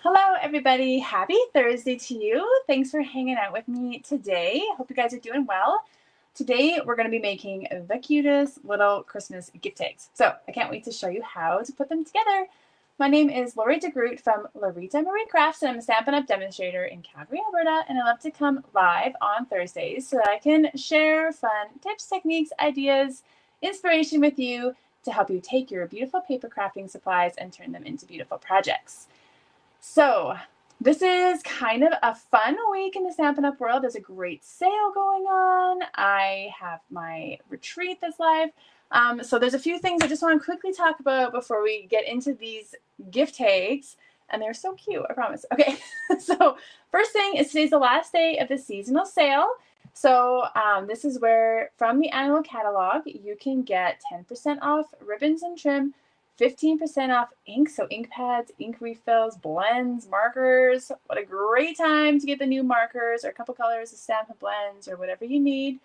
Hello, everybody. Happy Thursday to you. Thanks for hanging out with me today. Hope you guys are doing well. Today, we're going to be making the cutest little Christmas gift tags. So I can't wait to show you how to put them together. My name is Lori DeGroot from Lorita Marie Crafts, and I'm a Stampin' Up! Demonstrator in Calgary, Alberta, and I love to come live on Thursdays so that I can share fun tips, techniques, ideas, inspiration with you to help you take your beautiful paper crafting supplies and turn them into beautiful projects. So this is kind of a fun week in the Stampin' Up! World. There's a great sale going on. I have my retreat that's live. So there's a few things I just want to quickly talk about before we get into these gift tags. And they're so cute, I promise. Okay, so first thing is today's the last day of the seasonal sale. So this is where, from the annual catalog, you can get 10% off ribbons and trim, 15% off ink, so ink pads, ink refills, blends, markers. What a great time to get the new markers or a couple colors of Stampin' blends or whatever you need.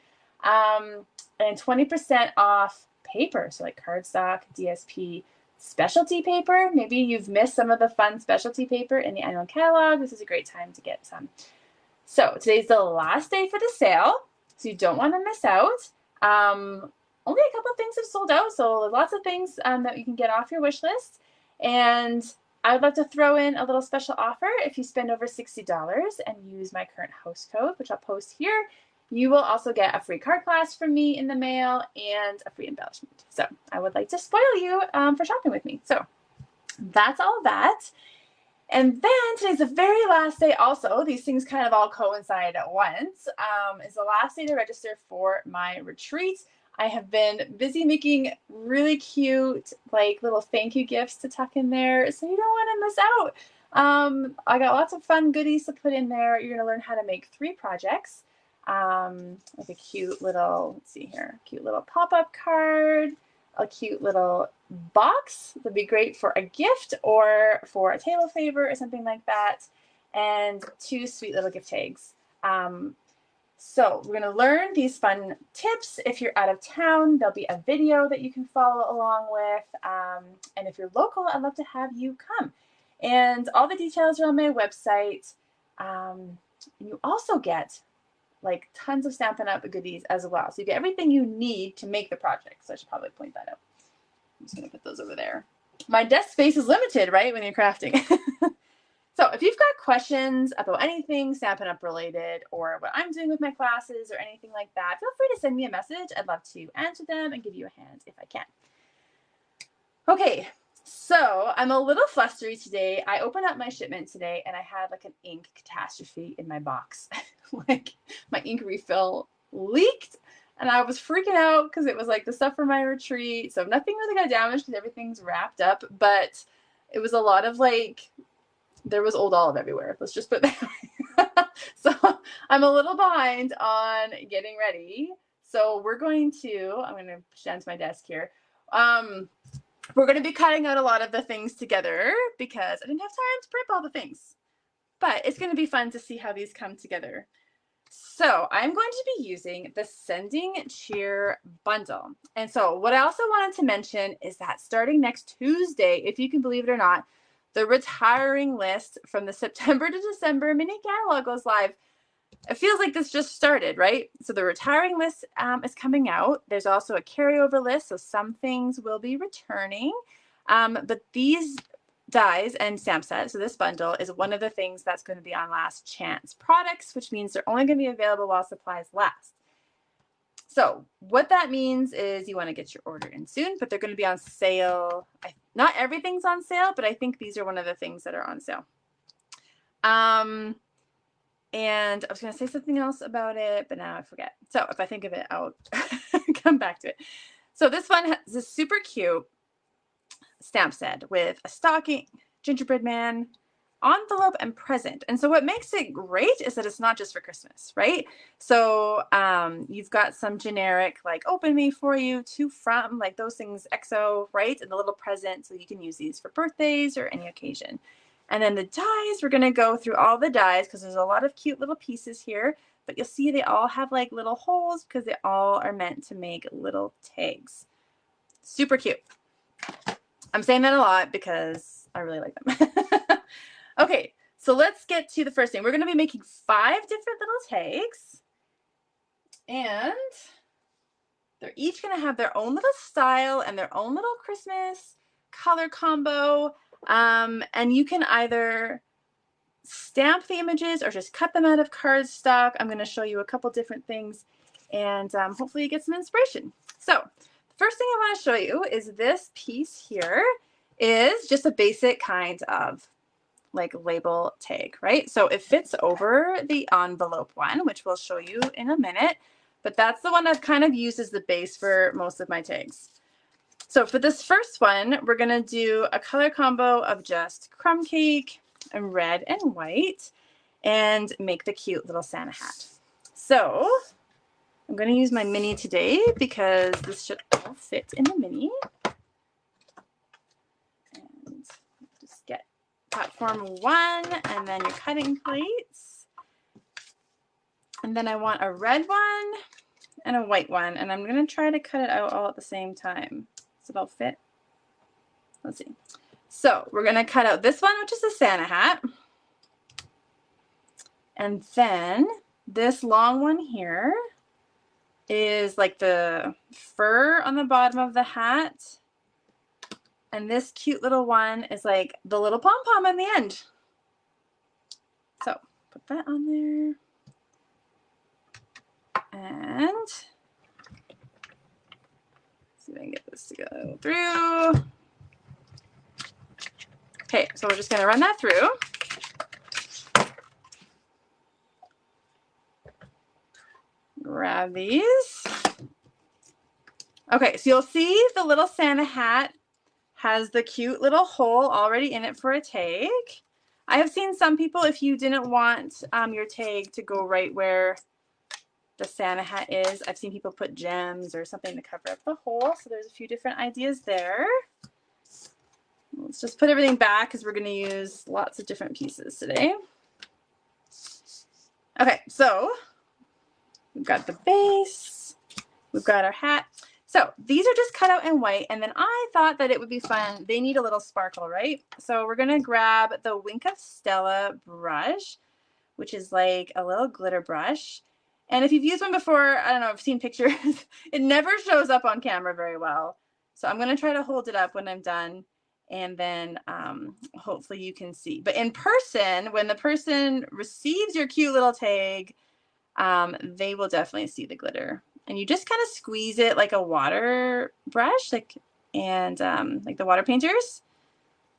And 20% off paper, so like cardstock, DSP, specialty paper. Maybe you've missed some of the fun specialty paper in the annual catalog. This is a great time to get some. So today's the last day for the sale, so you don't want to miss out. Only a couple of things have sold out, so lots of things that you can get off your wish list. And I would love to throw in a little special offer. If you spend over $60 and use my current host code, which I'll post here, you will also get a free card class from me in the mail and a free embellishment. So I would like to spoil you for shopping with me. So that's all that. And then today's the very last day also. These things kind of all coincide at once. Is the last day to register for my retreat. I have been busy making really cute, like little thank you gifts to tuck in there, so you don't want to miss out. I got lots of fun goodies to put in there. You're going to learn how to make 3 projects, like a cute little, let's see here, cute little pop-up card, a cute little box that'd be great for a gift or for a table favor or something like that, and 2 sweet little gift tags. So we're going to learn these fun tips. If you're out of town, there'll be a video that you can follow along with. And if you're local, I'd love to have you come. And all the details are on my website. You also get like tons of Stampin' Up! Goodies as well. So you get everything you need to make the project. So I should probably point that out. I'm just going to put those over there. My desk space is limited, right, when you're crafting. So if you've got questions about anything Stampin' Up! Related or what I'm doing with my classes or anything like that, feel free to send me a message. I'd love to answer them and give you a hand if I can. Okay, so I'm a little flustery today. I opened up my shipment today and I had like an ink catastrophe in my box. Like my ink refill leaked and I was freaking out because it was like the stuff for my retreat. So nothing really got damaged because everything's wrapped up, but it was a lot of like, there was old olive everywhere. Let's just put that way. So I'm a little behind on getting ready. So I'm going to push down to my desk here. We're going to be cutting out a lot of the things together because I didn't have time to prep all the things. But it's going to be fun to see how these come together. So I'm going to be using the Sending Cheer bundle. And so what I also wanted to mention is that starting next Tuesday, if you can believe it or not, the retiring list from the September to December mini catalog goes live. It feels like this just started, right? So the retiring list is coming out. There's also a carryover list, so some things will be returning. But these dies and stamp set, so this bundle is one of the things that's going to be on last chance products, which means they're only going to be available while supplies last. So what that means is you want to get your order in soon, but they're going to be on sale. Not everything's on sale, but I think these are one of the things that are on sale. And I was going to say something else about it, but now I forget. So if I think of it, I'll come back to it. So this one has a super cute stamp set with a stocking, Gingerbread Man, envelope, and present. And so what makes it great is that it's not just for Christmas, right? So you've got some generic like open me for you, to from, like those things, XO, right? And the little present, so you can use these for birthdays or any occasion. And then the dies, we're going to go through all the dies because there's a lot of cute little pieces here, but you'll see they all have like little holes because they all are meant to make little tags. Super cute. I'm saying that a lot because I really like them. Okay, so let's get to the first thing. We're going to be making 5 different little tags, and they're each going to have their own little style and their own little Christmas color combo. And you can either stamp the images or just cut them out of cardstock. I'm going to show you a couple different things, and hopefully you get some inspiration. So the first thing I want to show you is this piece here is just a basic kind of like label tag, right? So it fits over the envelope one, which we'll show you in a minute, but that's the one I've kind of used as the base for most of my tags. So for this first one, we're going to do a color combo of just crumb cake and red and white and make the cute little Santa hat. So I'm going to use my mini today because this should all fit in the mini. And just get platform 1 and then your cutting plates. And then I want a red one and a white one, and I'm going to try to cut it out all at the same time. So it'll fit. Let's see. So we're going to cut out this one, which is the Santa hat. And then this long one here is like the fur on the bottom of the hat. And this cute little one is like the little pom-pom on the end. So put that on there. And see if I can get this to go through. Okay, so we're just going to run that through. Grab these. Okay, so you'll see the little Santa hat has the cute little hole already in it for a tag. I have seen some people, if you didn't want your tag to go right where the Santa hat is, I've seen people put gems or something to cover up the hole. So there's a few different ideas there. Let's just put everything back because we're going to use lots of different pieces today. Okay, so we've got the base, we've got our hat. So these are just cut out in white, and then I thought that it would be fun. They need a little sparkle, right? So we're going to grab the Wink of Stella brush, which is like a little glitter brush. And if you've used one before, I don't know, I've seen pictures. It never shows up on camera very well. So I'm going to try to hold it up when I'm done, and then hopefully you can see. But in person, when the person receives your cute little tag, they will definitely see the glitter. And you just kind of squeeze it like a water brush, like the water painters,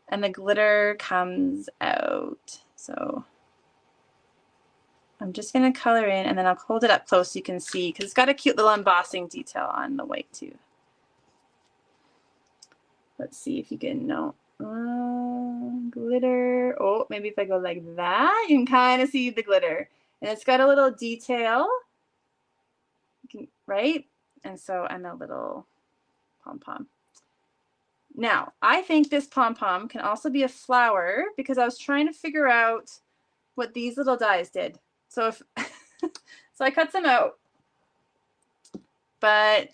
and the glitter comes out. So I'm just going to color in, and then I'll hold it up close so you can see, because it's got a cute little embossing detail on the white too. Let's see if you can know. Glitter. Oh, maybe if I go like that, you can kind of see the glitter. And it's got a little detail, right? And a little pom-pom. Now, I think this pom-pom can also be a flower, because I was trying to figure out what these little dies did. So if so I cut some out, but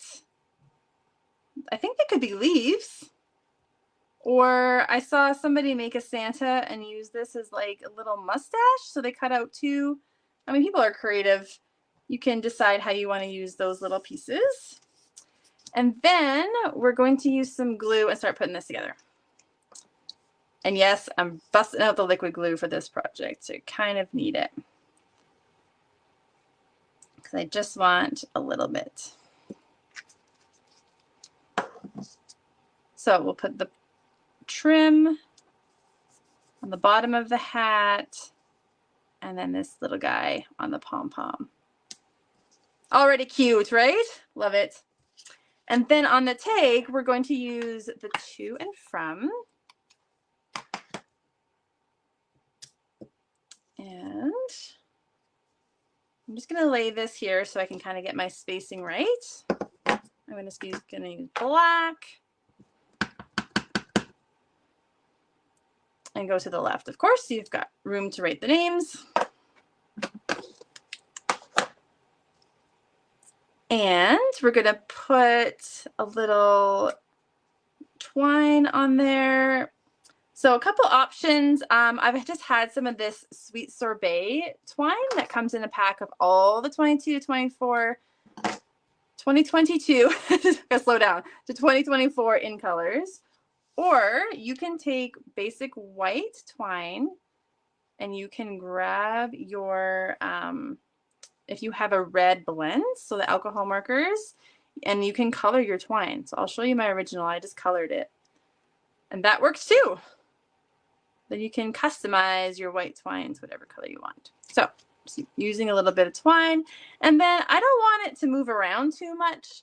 I think they could be leaves. Or I saw somebody make a Santa and use this as like a little mustache. So they cut out 2. I mean, people are creative. You can decide how you want to use those little pieces. And then we're going to use some glue and start putting this together. And yes, I'm busting out the liquid glue for this project. So you kind of need it, because I just want a little bit. So we'll put the trim on the bottom of the hat, and then this little guy on the pom-pom. Already cute, right? Love it. And then on the tag, we're going to use the to and from. And I'm just going to lay this here so I can kind of get my spacing right. I'm going to use black. And go to the left, of course, so you've got room to write the names. And we're going to put a little twine on there. So a couple options. I've just had some of this sweet sorbet twine that comes in a pack of all the 22, 24, 2022, gotta slow down, to 2024 in colors. Or you can take basic white twine and you can grab your, if you have a red blend, so the alcohol markers, and you can color your twine. So I'll show you my original. I just colored it. And that works too. Then you can customize your white twines, whatever color you want. So using a little bit of twine. And then I don't want it to move around too much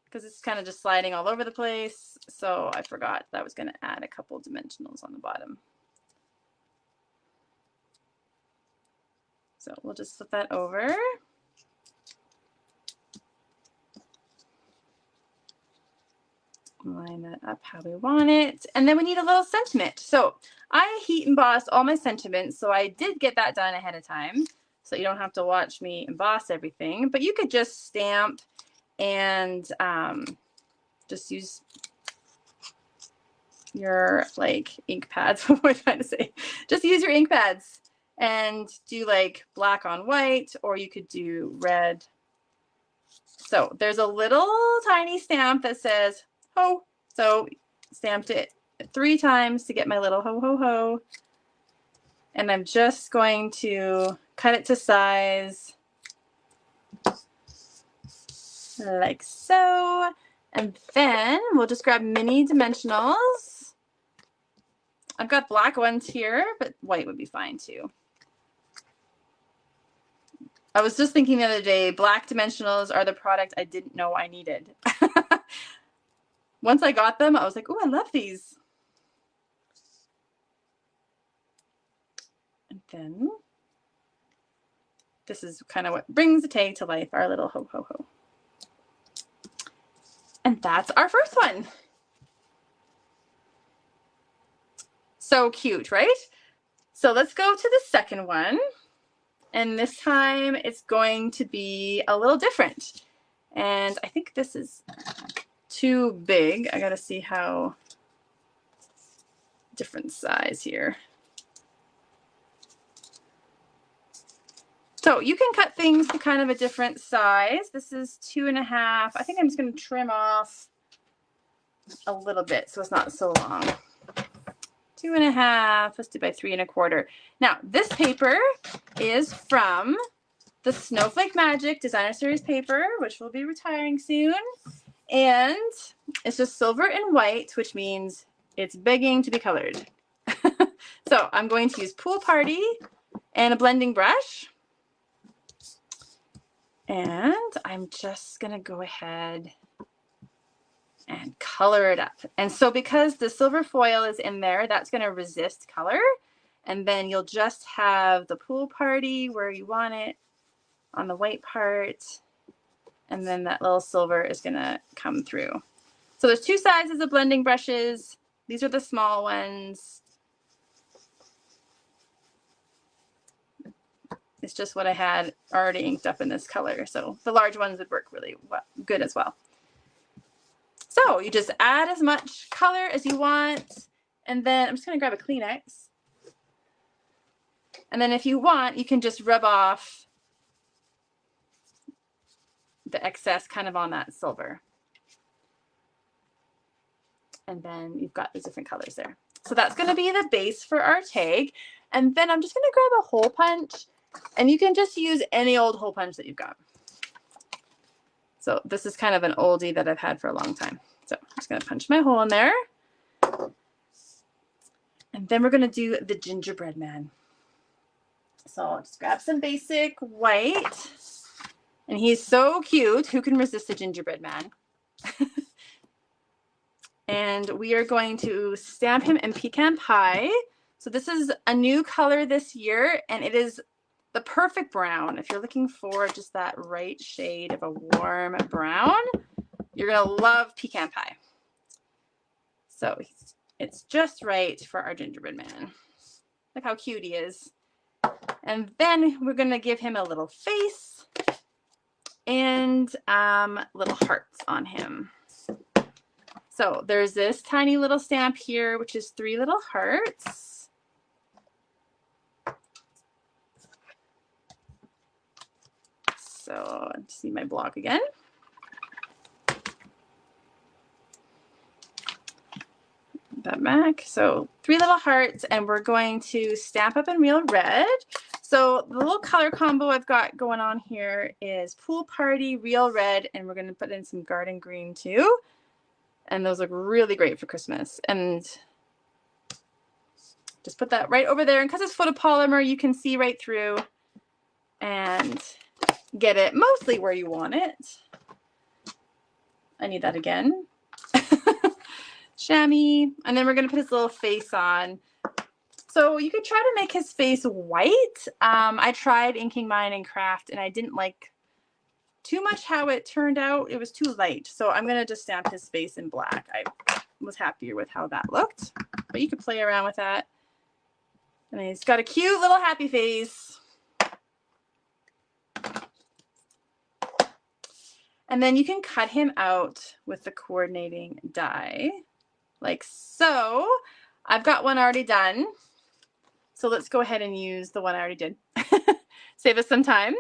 because it's kind of just sliding all over the place. So I forgot that I was going to add a couple dimensionals on the bottom. So we'll just flip that over. Line that up how we want it. And then we need a little sentiment. So I heat embossed all my sentiments. So I did get that done ahead of time. So you don't have to watch me emboss everything. But you could just stamp and just use your like ink pads. What am I trying to say? Just use your ink pads and do like black on white, or you could do red. So there's a little tiny stamp that says ho. So stamped it 3 times to get my little ho ho ho. And I'm just going to cut it to size like so. And then we'll just grab mini dimensionals. I've got black ones here, but white would be fine too. I was just thinking the other day, black dimensionals are the product I didn't know I needed. Once I got them, I was like, oh, I love these. And then this is kind of what brings the tag to life, our little ho ho ho. And that's our first one. So cute, right? So let's go to the second one. And this time it's going to be a little different. And I think this is too big. I gotta see how different size here. So you can cut things to kind of a different size. This is 2.5. I think I'm just going to trim off a little bit so it's not so long. 2.5. Let's do by 3.25. Now this paper is from the Snowflake Magic Designer Series paper, which will be retiring soon. And it's just silver and white, which means it's begging to be colored. So I'm going to use Pool Party and a blending brush. And I'm just going to go ahead and color it up. And so because the silver foil is in there, that's going to resist color. And then you'll just have the Pool Party where you want it on the white part. And then that little silver is going to come through. So there's 2 sizes of blending brushes. These are the small ones. It's just what I had already inked up in this color. So the large ones would work really good as well. So you just add as much color as you want. And then I'm just going to grab a Kleenex. And then if you want, you can just rub off the excess kind of on that silver. And then you've got the different colors there. So that's going to be the base for our tag. And then I'm just going to grab a hole punch. And you can just use any old hole punch that you've got. So this is kind of an oldie that I've had for a long time. So I'm just going to punch my hole in there. And then we're going to do the Gingerbread Man. So I'll just grab some basic white. And he's so cute. Who can resist the Gingerbread Man? And we are going to stamp him in Pecan Pie. So this is a new color this year, and it is the perfect brown. If you're looking for just that right shade of a warm brown, you're going to love Pecan Pie. So it's just right for our Gingerbread Man. Look how cute he is. And then we're going to give him a little face and little hearts on him. So there's this tiny little stamp here, which is 3 little hearts. So see my block again. That back. So 3 little hearts, and we're going to Stamp Up in Real Red. So the little color combo I've got going on here is Pool Party, Real Red, and we're going to put in some Garden Green too. And those look really great for Christmas. And just put that right over there. And because it's photopolymer, you can see right through and get it mostly where you want it. I need that again. Chamois. And then we're going to put his little face on. So you could try to make his face white. I tried inking mine in craft and I didn't like too much how it turned out. It was too light. So I'm going to just stamp his face in black. I was happier with how that looked. But you could play around with that. And he's got a cute little happy face. And then you can cut him out with the coordinating die, like so. I've got one already done. So let's go ahead and use the one I already did. Save us some time.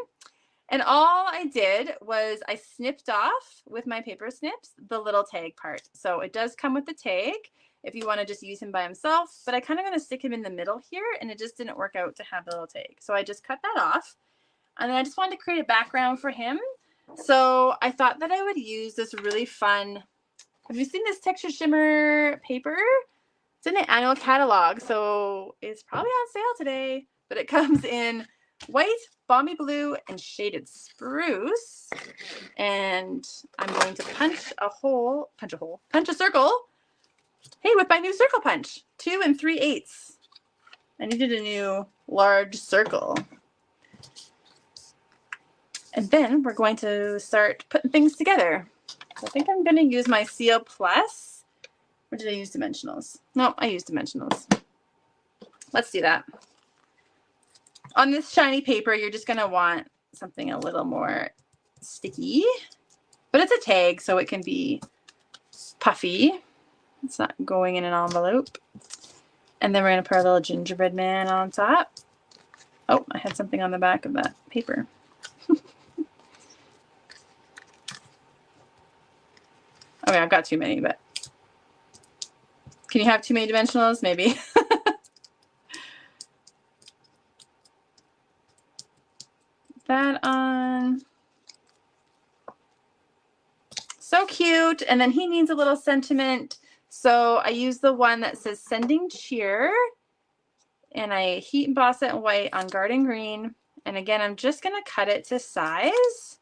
And all I did was I snipped off with my paper snips the little tag part. So it does come with the tag if you want to just use him by himself, but I kind of going to stick him in the middle here, and it just didn't work out to have the little tag. So I just cut that off, and then I just wanted to create a background for him. So I thought that I would use this really fun, have you seen this texture shimmer paper? It's in the annual catalog, so it's probably on sale today, but it comes in white, balmy blue, and shaded spruce. And I'm going to punch a circle. Hey, with my new circle punch, 2 3/8. I needed a new large circle. And then we're going to start putting things together. So I think I'm going to use my CO Plus. Or did I use dimensionals? No, I used dimensionals. Let's do that. On this shiny paper, you're just going to want something a little more sticky. But it's a tag, so it can be puffy. It's not going in an envelope. And then we're going to put our little gingerbread man on top. Oh, I had something on the back of that paper. Okay, I've got too many, but can you have too many dimensionals? Maybe. That on. So cute. And then he needs a little sentiment. So I use the one that says Sending Cheer. And I heat emboss it in white on Garden Green. And again, I'm just going to cut it to size.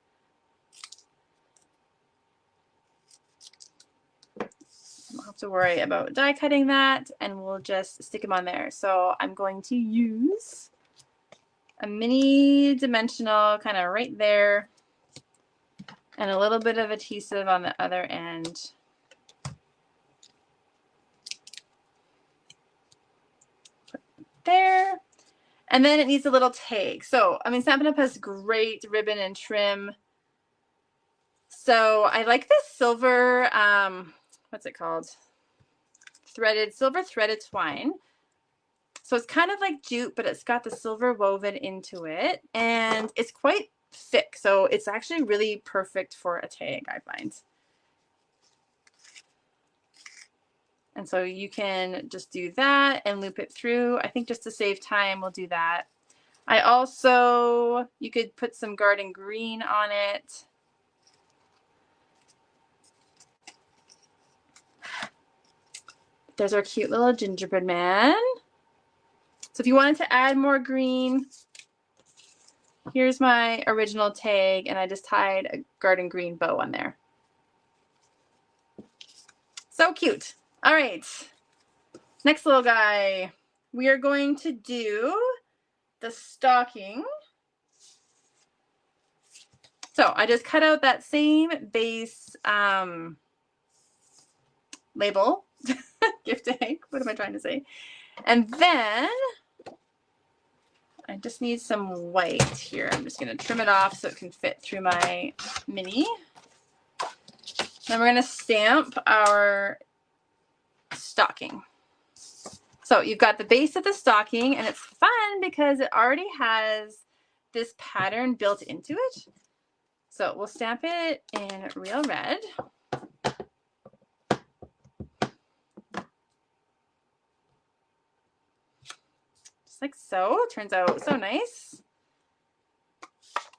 I don't have to worry about die cutting that, and we'll just stick them on there. So I'm going to use a mini dimensional kind of right there and a little bit of adhesive on the other end. Put it there. And then it needs a little tag. So, I mean, Stampin' Up! Has great ribbon and trim. So I like this silver, what's it called? Silver threaded twine. So it's kind of like jute, but it's got the silver woven into it. And it's quite thick. So it's actually really perfect for a tag, I find. And so you can just do that and loop it through. I think just to save time, we'll do that. I also, you could put some Garden Green on it. There's our cute little gingerbread man. So if you wanted to add more green, here's my original tag, and I just tied a Garden Green bow on there. So cute. All right, next little guy. We are going to do the stocking. So I just cut out that same base label, gift tag, what am I trying to say? And then I just need some white here. I'm just going to trim it off so it can fit through my mini. Then we're going to stamp our stocking. So you've got the base of the stocking, and it's fun because it already has this pattern built into it. So we'll stamp it in real red. Just like so. It turns out so nice.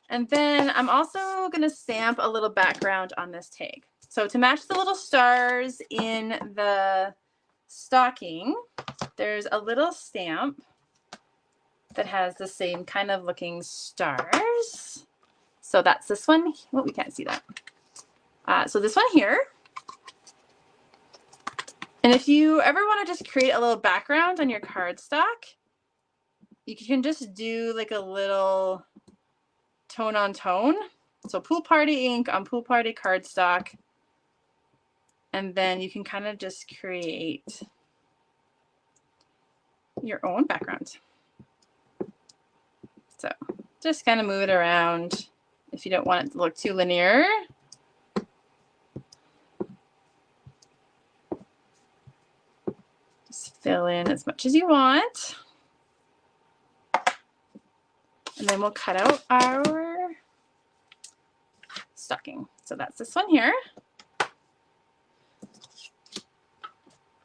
And then I'm also going to stamp a little background on this tag. So to match the little stars in the stocking, there's a little stamp that has the same kind of looking stars. So that's this one. Well, we can't see that. So this one here. And if you ever want to just create a little background on your cardstock, you can just do like a little tone on tone. So Pool Party ink on Pool Party cardstock. And then you can kind of just create your own background. So just kind of move it around if you don't want it to look too linear. Just fill in as much as you want. And then we'll cut out our stocking. So that's this one here.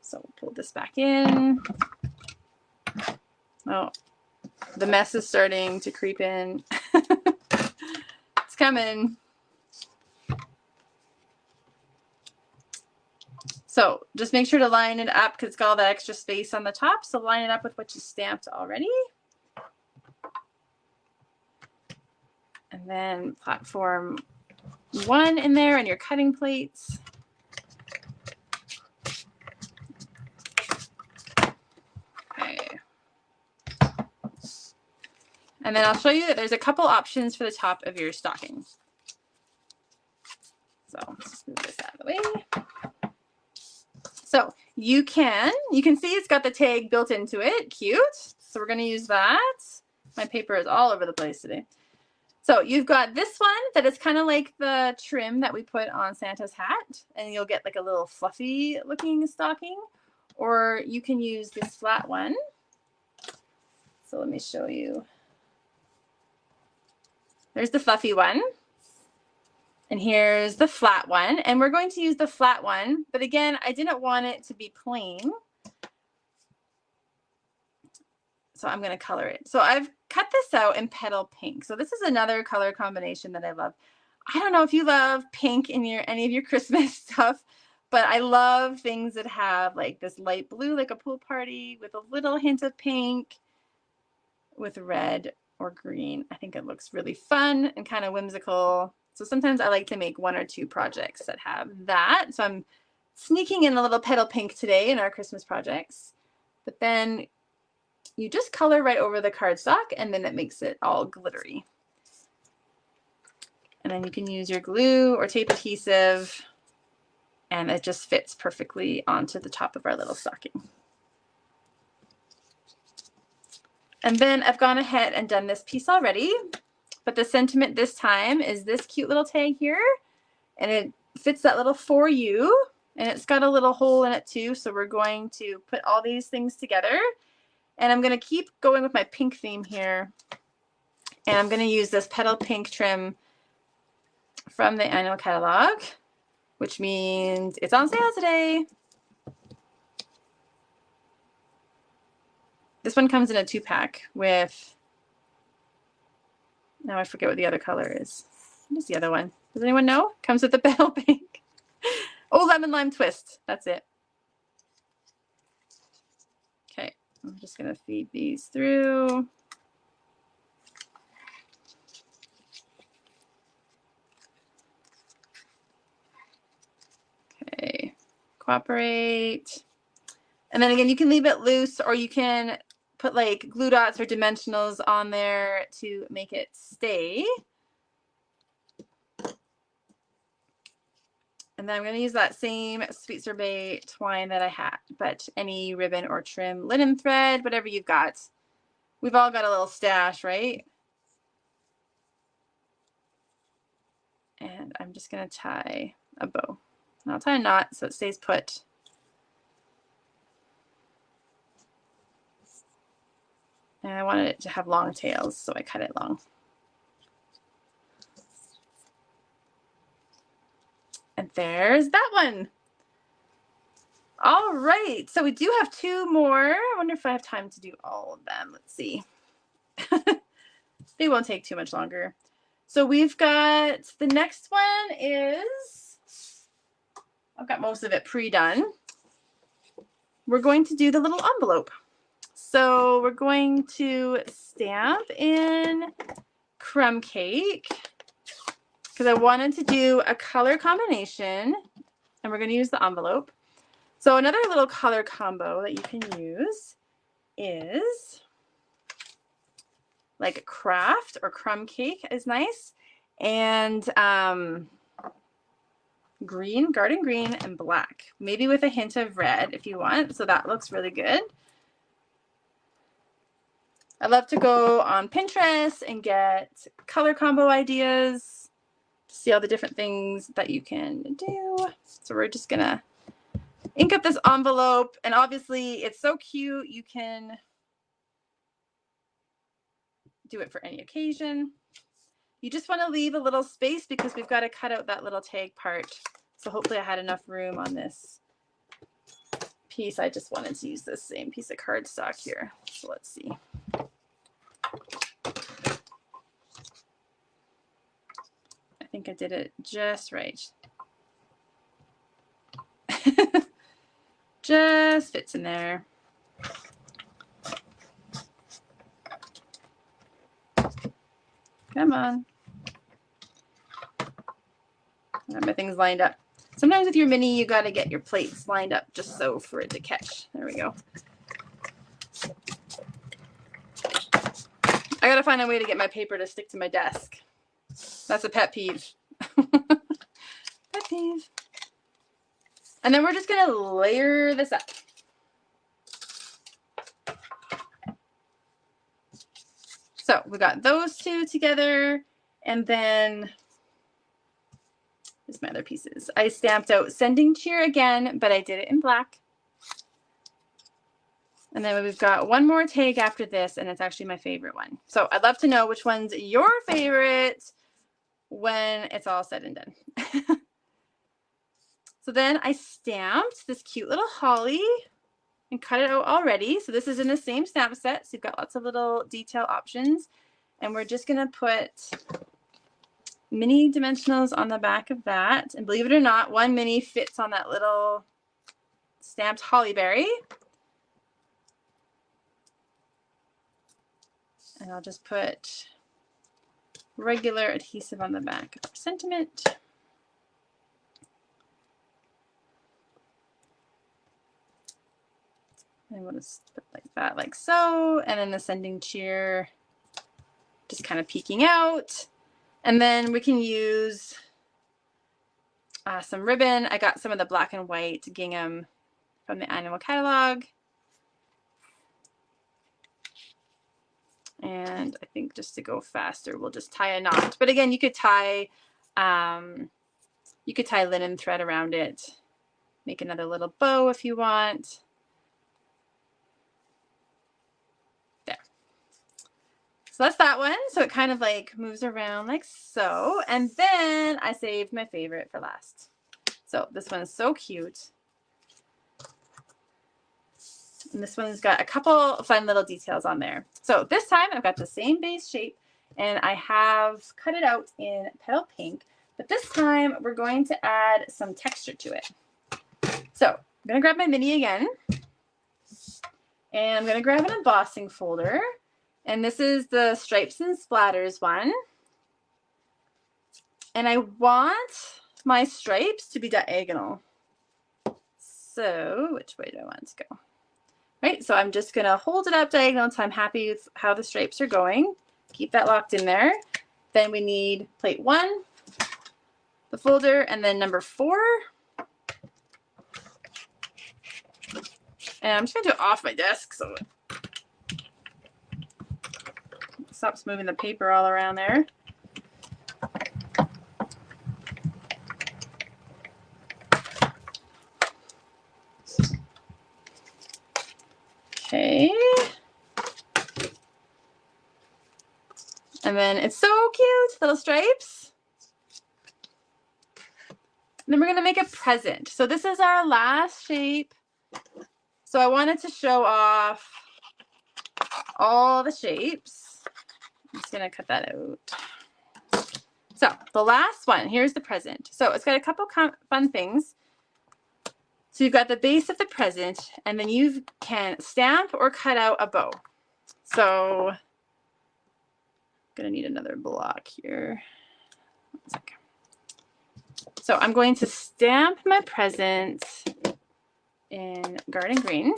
So we'll pull this back in. Oh, the mess is starting to creep in. It's coming. So just make sure to line it up because it's got all that extra space on the top. So line it up with what you stamped already. And then platform 1 in there and your cutting plates. Okay. And then I'll show you that there's a couple options for the top of your stocking. So let's move this out of the way. So you can see it's got the tag built into it. Cute. So we're going to use that. My paper is all over the place today. So you've got this one that is kind of like the trim that we put on Santa's hat, and you'll get like a little fluffy looking stocking, or you can use this flat one. So let me show you. There's the fluffy one, and here's the flat one, and we're going to use the flat one, but again, I didn't want it to be plain. So I'm going to color it. So I've cut this out in petal pink. So this is another color combination that I love. I don't know if you love pink in any of your Christmas stuff, but I love things that have like this light blue, like a pool party with a little hint of pink with red or green. I think it looks really fun and kind of whimsical. So sometimes I like to make 1 or 2 projects that have that. So I'm sneaking in a little petal pink today in our Christmas projects, but then you just color right over the cardstock and then it makes it all glittery. And then you can use your glue or tape adhesive and it just fits perfectly onto the top of our little stocking. And then I've gone ahead and done this piece already, but the sentiment this time is this cute little tag here, and it fits that little "for you," and it's got a little hole in it too. So we're going to put all these things together. And I'm going to keep going with my pink theme here. And I'm going to use this petal pink trim from the annual catalog, which means it's on sale today. This one comes in a 2-pack with, now I forget what the other color is. What is the other one? Does anyone know? Comes with the petal pink. Oh, lemon lime twist. That's it. Okay, I'm just going to feed these through. Okay, cooperate. And then again, you can leave it loose, or you can put like glue dots or dimensionals on there to make it stay. And then I'm going to use that same sweet sorbet twine that I had, but any ribbon or trim, linen thread, whatever you've got. We've all got a little stash, right? And I'm just going to tie a bow. And I'll tie a knot so it stays put. And I wanted it to have long tails, so I cut it long. And there's that one. All right, so we do have 2 more. I wonder if I have time to do all of them. Let's see. They won't take too much longer. So we've got, the next one is, I've got most of it pre-done. We're going to do the little envelope. So we're going to stamp in crumb cake because I wanted to do a color combination, and we're going to use the envelope. So another little color combo that you can use is like craft or crumb cake is nice, and green, garden green, and black, maybe with a hint of red if you want. So that looks really good. I love to go on Pinterest and get color combo ideas, see all the different things that you can do. So we're just gonna ink up this envelope, and obviously it's so cute. You can do it for any occasion. You just want to leave a little space because we've got to cut out that little tag part. So hopefully I had enough room on this piece. I just wanted to use this same piece of cardstock here. So let's see. I think I did it just right. Just fits in there. Come on. I have my things lined up. Sometimes with your mini, you got to get your plates lined up just so for it to catch. There we go. I got to find a way to get my paper to stick to my desk. That's a pet peeve. Pet peeve. And then we're just going to layer this up. So we got those 2 together, and then here's my other pieces. I stamped out sending cheer again, but I did it in black. And then we've got one more tag after this, and it's actually my favorite one. So I'd love to know which one's your favorite when it's all said and done. So then I stamped this cute little holly and cut it out already. So this is in the same stamp set. So you've got lots of little detail options. And we're just going to put mini dimensionals on the back of that. And believe it or not, one mini fits on that little stamped holly berry. And I'll just put regular adhesive on the back of sentiment. And we'll just put like that, like so. And then the sending cheer just kind of peeking out. And then we can use some ribbon. I got some of the black and white gingham from the annual catalog. And I think just to go faster, we'll just tie a knot. But again, you could tie linen thread around it. Make another little bow if you want. There. So that's that one. So it kind of like moves around like so. And then I saved my favorite for last. So this one's so cute. And this one's got a couple fun little details on there. So this time I've got the same base shape, and I have cut it out in petal pink, but this time we're going to add some texture to it. So I'm going to grab my mini again, and I'm going to grab an embossing folder, and this is the Stripes and Splatters one. And I want my stripes to be diagonal. So which way do I want it to go? Right, so I'm just gonna hold it up diagonal until I'm happy with how the stripes are going. Keep that locked in there. Then we need plate 1, the folder, and then number 4. And I'm just gonna do it off my desk so it stops moving the paper all around there. And then it's so cute, little stripes. And then we're gonna make a present. So this is our last shape. So I wanted to show off all the shapes. I'm just gonna cut that out. So the last one, here's the present. So it's got a couple fun things. So you've got the base of the present, and then you can stamp or cut out a bow. So I'm gonna need another block here. 1 second. So I'm going to stamp my present in garden green,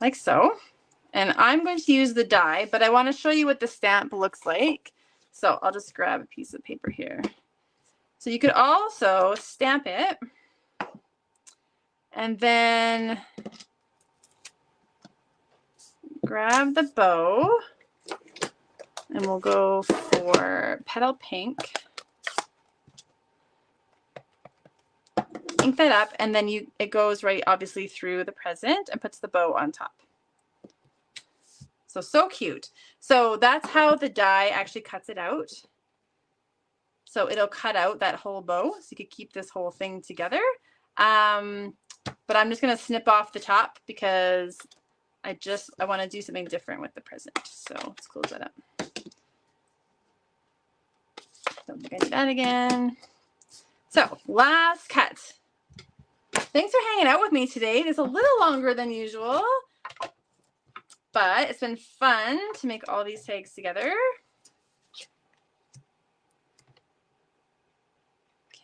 like so. And I'm going to use the die, but I want to show you what the stamp looks like. So I'll just grab a piece of paper here. So you could also stamp it and then grab the bow, and we'll go for petal pink. Ink that up, and then it goes right obviously through the present and puts the bow on top. So cute. So that's how the die actually cuts it out. So it'll cut out that whole bow, so you could keep this whole thing together. But I'm just gonna snip off the top because I want to do something different with the present. So let's close that up. Don't think I need that again. So last cut. Thanks for hanging out with me today. It's a little longer than usual, but it's been fun to make all these tags together.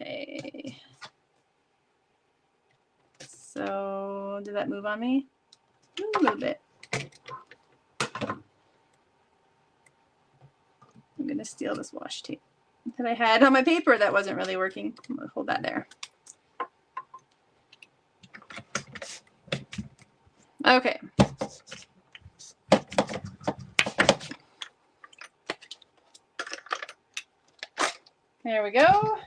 Okay. So did that move on me? A little bit. I'm going to steal this washi tape that I had on my paper that wasn't really working. I'm going to hold that there. Okay. There we go.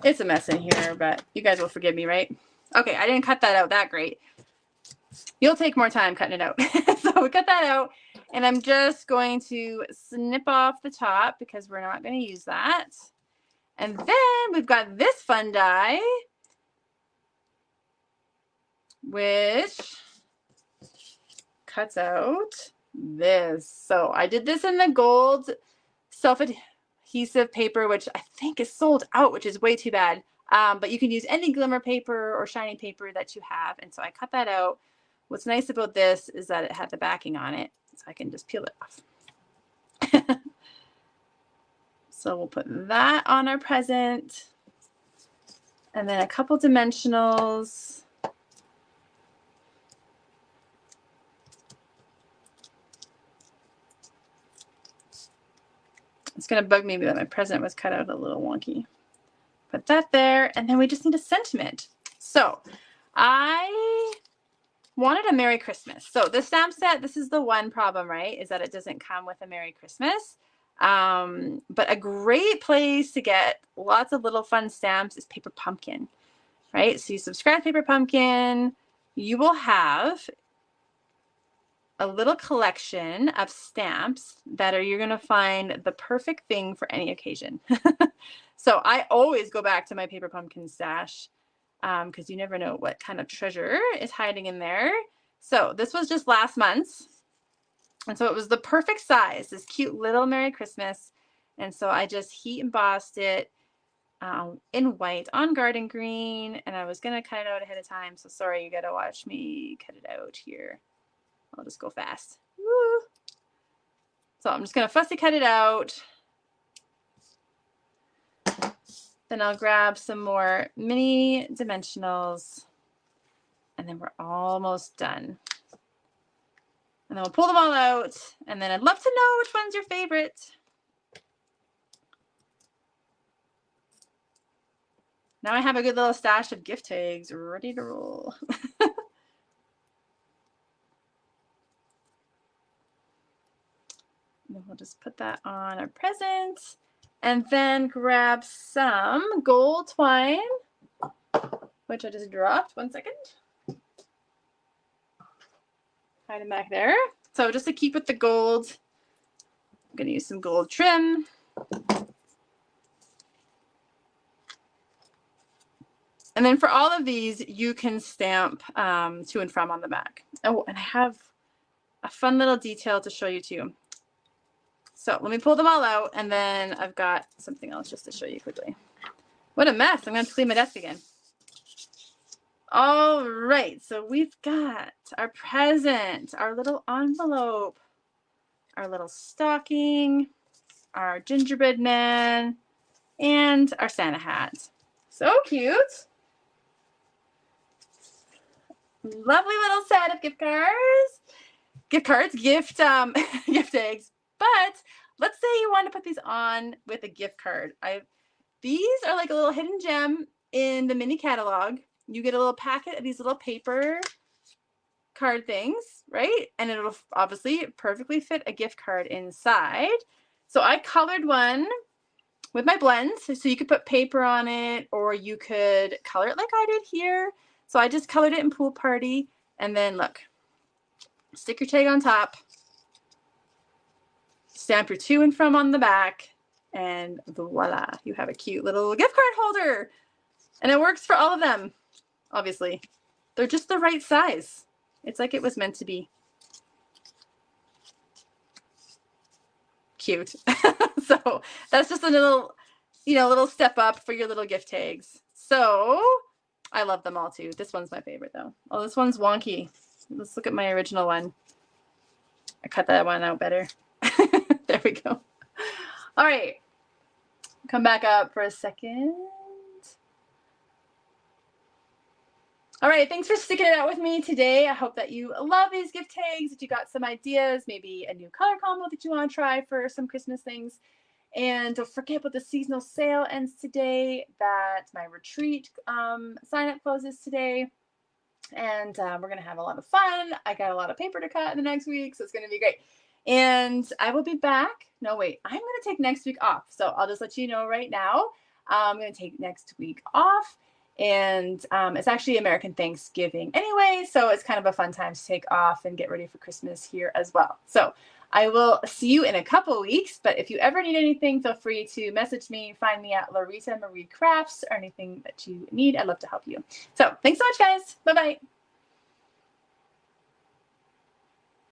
It's a mess in here, but you guys will forgive me, right? Okay, I didn't cut that out that great. You'll take more time cutting it out. So we cut that out, and I'm just going to snip off the top because we're not going to use that. And then we've got this fun die, which cuts out this. So I did this in the gold self-adhesive paper, which I think is sold out, which is way too bad. But you can use any glimmer paper or shiny paper that you have. And so I cut that out. What's nice about this is that it had the backing on it, so I can just peel it off. So we'll put that on our present. And then a couple dimensionals. It's going to bug me that my present was cut out a little wonky. Put that there, and then we just need a sentiment. So I wanted a Merry Christmas. So the stamp set, this is the one problem, right, is that it doesn't come with a Merry Christmas. But a great place to get lots of little fun stamps is Paper Pumpkin, right? So you subscribe to Paper Pumpkin, you will have a little collection of stamps that you're going to find the perfect thing for any occasion. So I always go back to my Paper Pumpkin stash because you never know what kind of treasure is hiding in there. So this was just last month's. And so it was the perfect size, this cute little Merry Christmas. And so I just heat embossed it in white on garden green. And I was going to cut it out ahead of time. So sorry, you got to watch me cut it out here. I'll just go fast. Woo. So I'm just going to fussy cut it out. Then I'll grab some more mini dimensionals. And then we're almost done. And then we'll pull them all out. And then I'd love to know which one's your favorite. Now I have a good little stash of gift tags ready to roll. And then we'll just put that on our present. And then grab some gold twine, which I just dropped. 1 second. hide them back there. So just to keep with the gold, I'm going to use some gold trim. And then for all of these, you can stamp to and from on the back. Oh, and I have a fun little detail to show you too. So let me pull them all out, and then I've got something else just to show you quickly. What a mess. I'm going to have to clean my desk again. All right, so we've got our present, our little envelope, our little stocking, our gingerbread man, and our Santa hat. So cute. Lovely little set of gift cards, gift tags. But let's say you want to put these on with a gift card. These are like a little hidden gem in the mini catalog. You get a little packet of these little paper card things, right? And it'll obviously perfectly fit a gift card inside. So I colored one with my blends, so you could put paper on it, or you could color it like I did here. So I just colored it in Pool Party, and then look, stick your tag on top, stamp your to and from on the back, and voila, you have a cute little gift card holder. And it works for all of them, obviously. They're just the right size. It's like it was meant to be. Cute. So that's just a little, little step up for your little gift tags. So I love them all too. This one's my favorite though. Oh, this one's wonky. Let's look at my original one. I cut that one out better. There we go. All right. Come back up for a second. All right, thanks for sticking it out with me today. I hope that you love these gift tags, that you got some ideas, maybe a new color combo that you want to try for some Christmas things. And don't forget about the seasonal sale ends today, that my retreat sign up closes today. And we're going to have a lot of fun. I got a lot of paper to cut in the next week, so it's going to be great. And I will be back. No, wait, I'm going to take next week off. So I'll just let you know right now. I'm going to take next week off. And it's actually American Thanksgiving anyway, so it's kind of a fun time to take off and get ready for Christmas here as well. So I will see you in a couple weeks, but if you ever need anything, feel free to message me, find me at Loretta Marie Crafts, or anything that you need. I'd love to help you. So thanks so much, guys. Bye-bye.